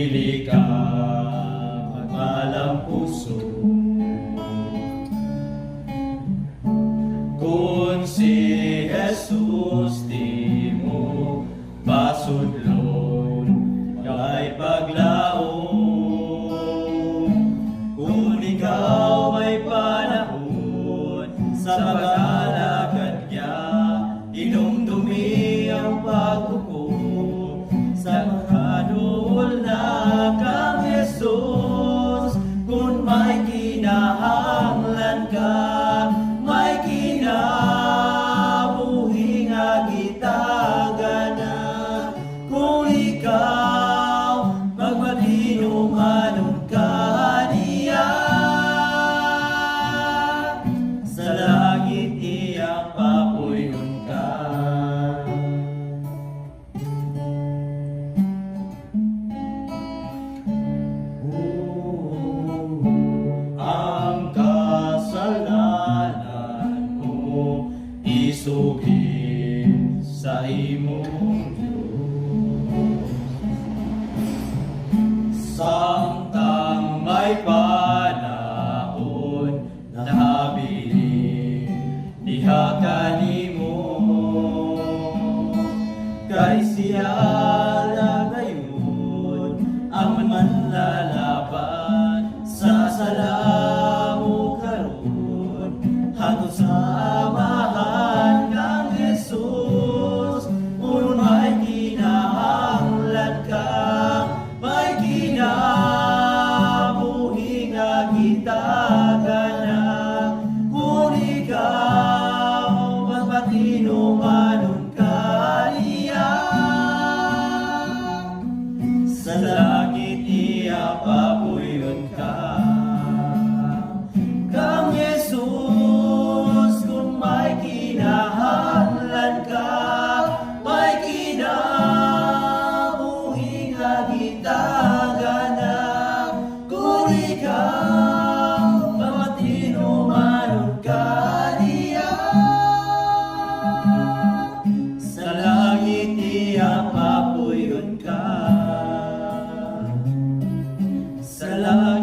Pili ka magmalang puso. Kung si Jesus di mo pasudlon kay paglaon, kung ikaw may panahon sa pag-alagad niya, inumdumi ang pagkuko sa makadol na kang Jesus. Kung may kinahanglan ka, may kinabuhi nga gitagana. Kung ikaw magmatinumanon ka niya, sa langit iyang papuyon ka. Ang kasalanan mo isugin sa imong Diyos, samtang may panahon na habilin diha kanimo, kay siya lagayon ang manlalaban sa salamo karon hangtod sa amahan kang Jesus. Kung may kinahanglan ka, may kinabuhi nga gitagana. Kung ikaw magmatinumanon ka niya, sa langit iya papuyon ka. Kang Jesus, kung may kinahanglan ka, may kinabuhi nga gitagana. Kung ikaw mamatinumanon ka niya, sa langit iya papuyon ka. Sa langit